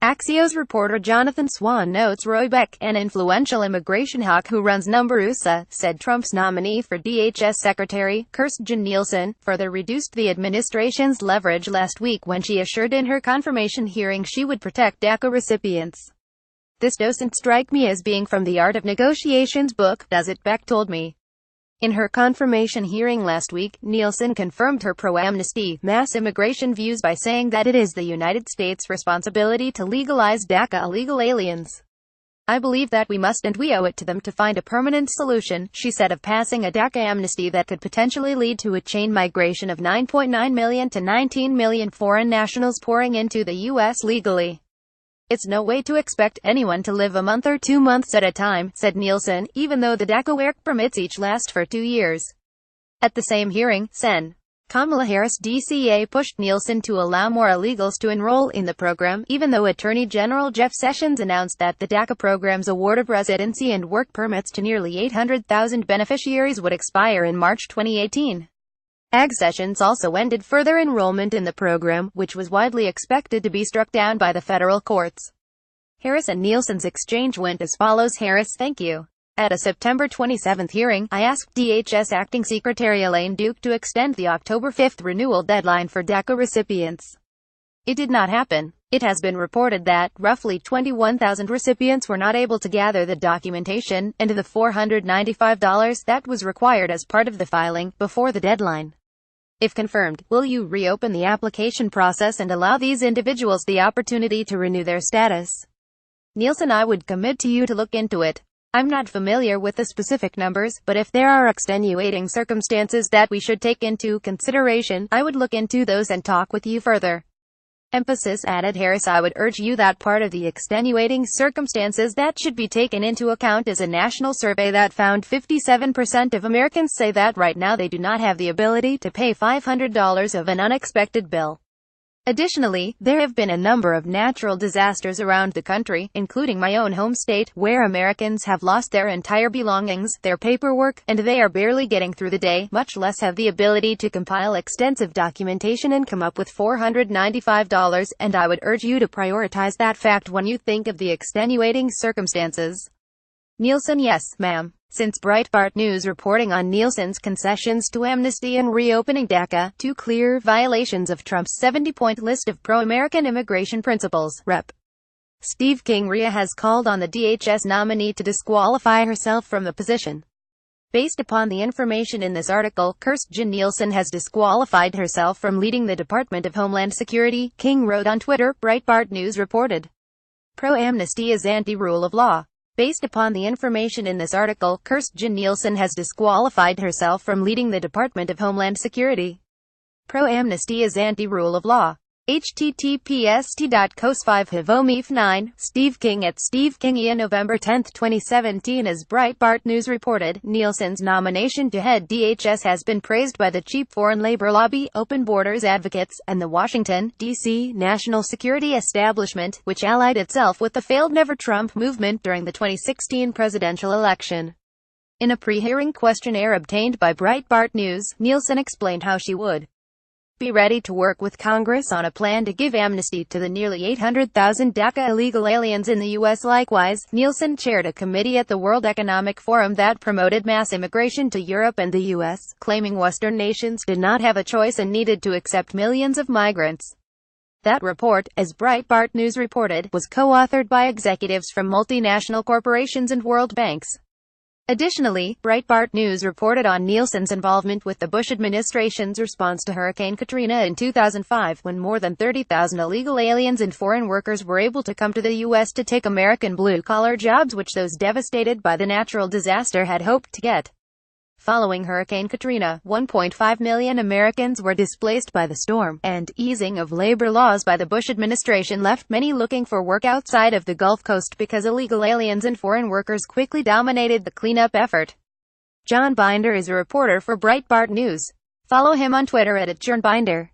Axios reporter Jonathan Swan notes Roy Beck, an influential immigration hawk who runs NumbersUSA, said Trump's nominee for DHS Secretary, Kirstjen Nielsen, further reduced the administration's leverage last week when she assured in her confirmation hearing she would protect DACA recipients. "This doesn't strike me as being from the Art of Negotiations book, does it?" Beck told me. In her confirmation hearing last week, Nielsen confirmed her pro-amnesty, mass immigration views by saying that it is the United States' responsibility to legalize DACA illegal aliens. "I believe that we must and we owe it to them to find a permanent solution," she said of passing a DACA amnesty that could potentially lead to a chain migration of 9.9 million to 19 million foreign nationals pouring into the U.S. legally. "It's no way to expect anyone to live a month or 2 months at a time," said Nielsen, even though the DACA work permits each last for 2 years. At the same hearing, Sen. Kamala Harris DCA pushed Nielsen to allow more illegals to enroll in the program, even though Attorney General Jeff Sessions announced that the DACA program's award of residency and work permits to nearly 800,000 beneficiaries would expire in March 2018. Sessions also ended further enrollment in the program, which was widely expected to be struck down by the federal courts. Harris and Nielsen's exchange went as follows: Harris: "Thank you. At a September 27 hearing, I asked DHS Acting Secretary Elaine Duke to extend the October 5 renewal deadline for DACA recipients. It did not happen. It has been reported that roughly 21,000 recipients were not able to gather the documentation, and the $495 that was required as part of the filing, before the deadline. If confirmed, will you reopen the application process and allow these individuals the opportunity to renew their status?" Nielsen: "I would commit to you to look into it. I'm not familiar with the specific numbers, but if there are extenuating circumstances that we should take into consideration, I would look into those and talk with you further." Emphasis added Harris: "I would urge you that part of the extenuating circumstances that should be taken into account is a national survey that found 57% of Americans say that right now they do not have the ability to pay $500 of an unexpected bill." Additionally, there have been a number of natural disasters around the country, including my own home state, where Americans have lost their entire belongings, their paperwork, and they are barely getting through the day, much less have the ability to compile extensive documentation and come up with $495, and I would urge you to prioritize that fact when you think of the extenuating circumstances." Nielsen: "Yes, ma'am." Since Breitbart News reporting on Nielsen's concessions to amnesty and reopening DACA, 2 clear violations of Trump's 70-point list of pro-American immigration principles, Rep. Steve King Rhea has called on the DHS nominee to disqualify herself from the position. Based upon the information in this article, Kirstjen Nielsen has disqualified herself from leading the Department of Homeland Security, King wrote on Twitter, Breitbart News reported. Pro-amnesty is anti-rule of law. Based upon the information in this article, Kirstjen Nielsen has disqualified herself from leading the Department of Homeland Security. Pro-amnesty is anti-rule of law. https://t.cos5hivomif9, Steve King at Steve Kingia November 10, 2017. As Breitbart News reported, Nielsen's nomination to head DHS has been praised by the cheap foreign labor lobby, Open Borders advocates, and the Washington, D.C. national security establishment, which allied itself with the failed Never Trump movement during the 2016 presidential election. In a pre-hearing questionnaire obtained by Breitbart News, Nielsen explained how she would be ready to work with Congress on a plan to give amnesty to the nearly 800,000 DACA illegal aliens in the U.S. Likewise, Nielsen chaired a committee at the World Economic Forum that promoted mass immigration to Europe and the U.S., claiming Western nations did not have a choice and needed to accept millions of migrants. That report, as Breitbart News reported, was co-authored by executives from multinational corporations and world banks. Additionally, Breitbart News reported on Nielsen's involvement with the Bush administration's response to Hurricane Katrina in 2005, when more than 30,000 illegal aliens and foreign workers were able to come to the U.S. to take American blue-collar jobs which those devastated by the natural disaster had hoped to get. Following Hurricane Katrina, 1.5 million Americans were displaced by the storm, and easing of labor laws by the Bush administration left many looking for work outside of the Gulf Coast because illegal aliens and foreign workers quickly dominated the cleanup effort. John Binder is a reporter for Breitbart News. Follow him on Twitter at @JohnBinder.